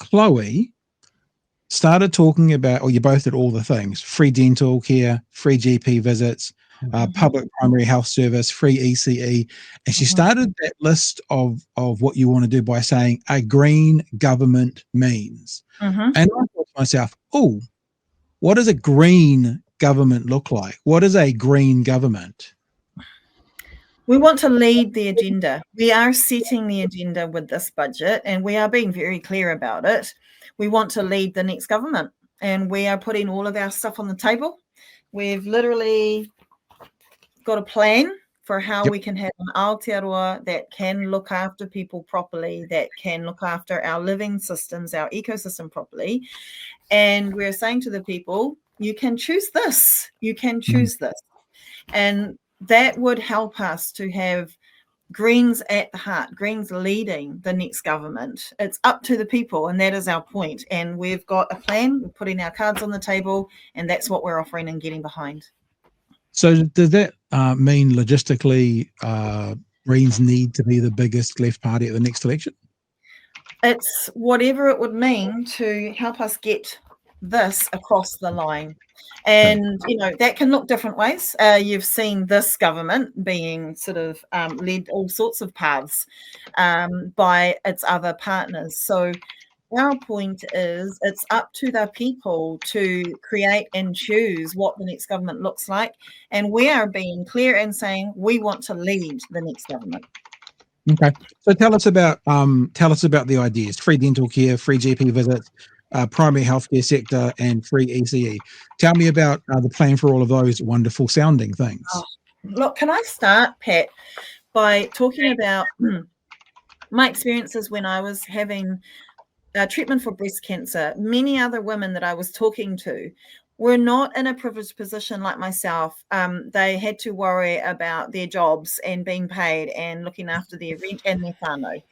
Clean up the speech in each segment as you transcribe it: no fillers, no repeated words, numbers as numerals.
Chloe started talking about, or you both did all the things: free dental care, free GP visits, public primary health service, free ECE. And she started that list of what you want to do by saying a green government means. And I thought to myself, oh, what does a green government look like? What is a green government? We want to lead the agenda. We are setting the agenda with this budget, and we are being very clear about it. We want to lead the next government, and we are putting all of our stuff on the table. We've literally got a plan for how we can have an Aotearoa that can look after people properly, that can look after our living systems, our ecosystem properly. And we're saying to the people, you can choose this. You can choose this. And that would help us to have Greens at the heart, Greens leading the next government. It's up to the people, and that is our point. And we've got a plan, we're putting our cards on the table, and that's what we're offering and getting behind. So does that mean logistically Greens need to be the biggest left party at the next election? It's whatever it would mean to help us get this across the line. And, you know, that can look different ways. You've seen this government being sort of led all sorts of paths by its other partners. So our point is it's up to the people to create and choose what the next government looks like. And we are being clear and saying we want to lead the next government. Okay. So tell us about the ideas: free dental care, free GP visits, primary healthcare sector, and free ECE. Tell me about the plan for all of those wonderful sounding things. Look, can I start, Pat, by talking about my experiences when I was having treatment for breast cancer? Many other women that I was talking to were not in a privileged position like myself. They had to worry about their jobs and being paid and looking after their rent and their whānau.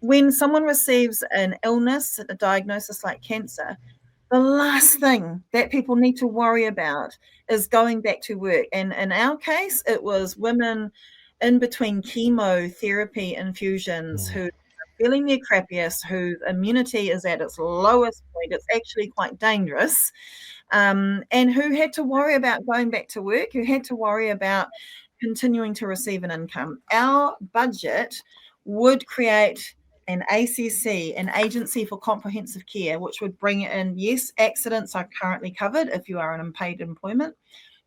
When someone receives an illness, a diagnosis like cancer, the last thing that people need to worry about is going back to work. And in our case, it was women in between chemotherapy infusions who feeling their crappiest, whose immunity is at its lowest point. It's actually quite dangerous. And who had to worry about going back to work, who had to worry about continuing to receive an income. Our budget would create an ACC, an Agency for Comprehensive Care, which would bring in, yes, accidents are currently covered if you are in unpaid employment,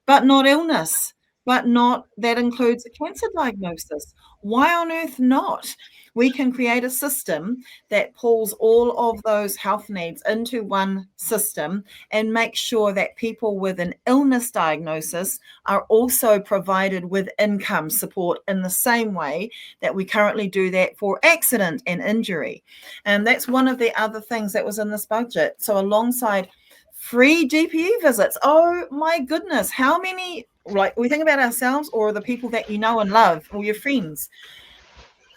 but not illness. But not, that includes a cancer diagnosis. Why on earth not? We can create a system that pulls all of those health needs into one system and make sure that people with an illness diagnosis are also provided with income support in the same way that we currently do that for accident and injury. And that's one of the other things that was in this budget. So alongside free GP visits, oh my goodness, how many, like we think about ourselves or the people that you know and love or your friends.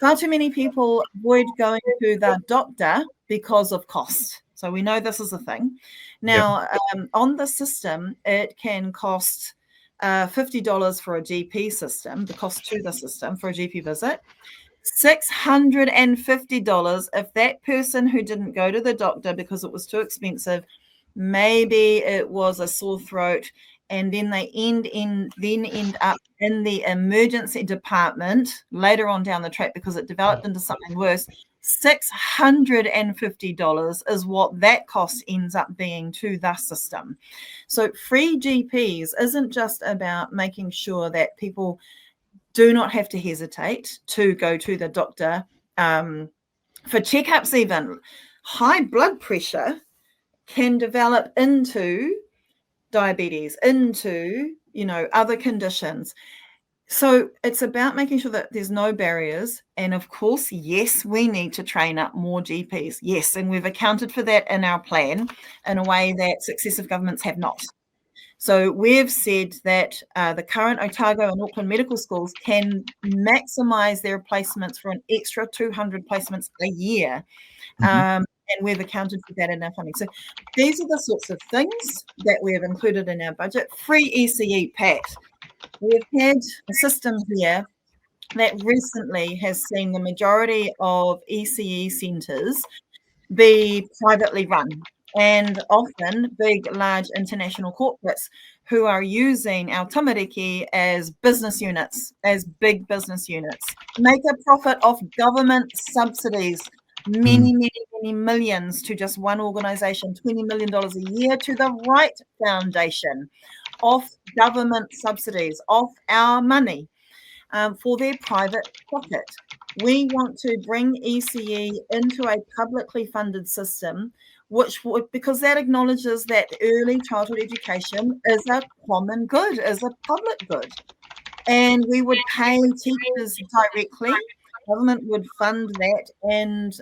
Far too many people avoid going to the doctor because of cost. So we know this is a thing. Now, on the system, it can cost $50 for a GP system, the cost to the system for a GP visit. $650 if that person who didn't go to the doctor because it was too expensive, maybe it was a sore throat, and then they end up in the emergency department later on down the track because it developed into something worse. $650 is what that cost ends up being to the system. So free GPs isn't just about making sure that people do not have to hesitate to go to the doctor for checkups. Even high blood pressure can develop into diabetes, into, you know, other conditions. So it's about making sure that there's no barriers. And of course, yes, we need to train up more GPs. Yes, and we've accounted for that in our plan in a way that successive governments have not. So we've said that the current Otago and Auckland medical schools can maximise their placements for an extra 200 placements a year. And we've accounted for that in our funding. So these are the sorts of things that we have included in our budget. Free ECE, Pat. We've had a system here that recently has seen the majority of ECE centres be privately run, and often big, large international corporates who are using our tamariki as business units, as big business units, make a profit off government subsidies, many millions to just one organization, $20 million a year to the Right Foundation, off government subsidies, off our money, for their private pocket. We want to bring ECE into a publicly funded system, which would, because that acknowledges that early childhood education is a common good, is a public good. And we would pay teachers directly. Government would fund that and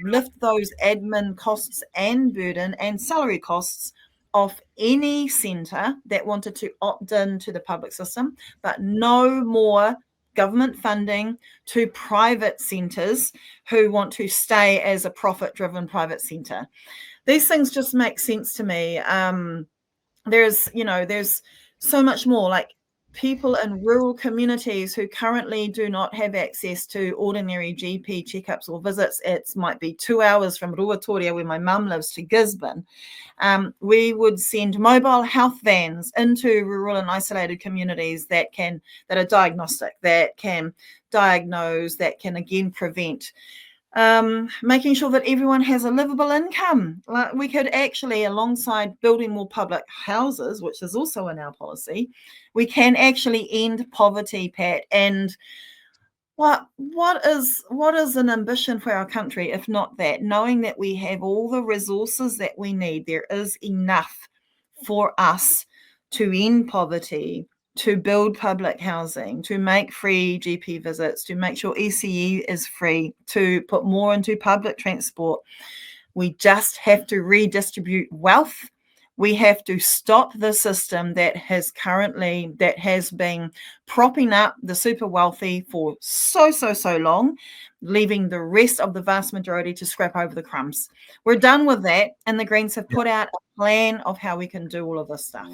lift those admin costs and burden and salary costs off any centre that wanted to opt in to the public system, but no more government funding to private centres who want to stay as a profit-driven private centre. These things just make sense to me. There's so much more, like people in rural communities who currently do not have access to ordinary GP checkups or visits. It might be 2 hours from Ruatoria, where my mum lives, to Gisborne. We would send mobile health vans into rural and isolated communities that are diagnostic, that can diagnose, that can again prevent. Making sure that everyone has a livable income. Like, we could actually, alongside building more public houses, which is also in our policy, we can actually end poverty, Pat. And what is an ambition for our country if not that? Knowing that we have all the resources that we need, there is enough for us to end poverty, to build public housing, to make free GP visits, to make sure ECE is free, to put more into public transport. We just have to redistribute wealth. We have to stop the system that has been propping up the super wealthy for so long, leaving the rest of the vast majority to scrap over the crumbs. We're done with that, and the Greens have put out a plan of how we can do all of this stuff.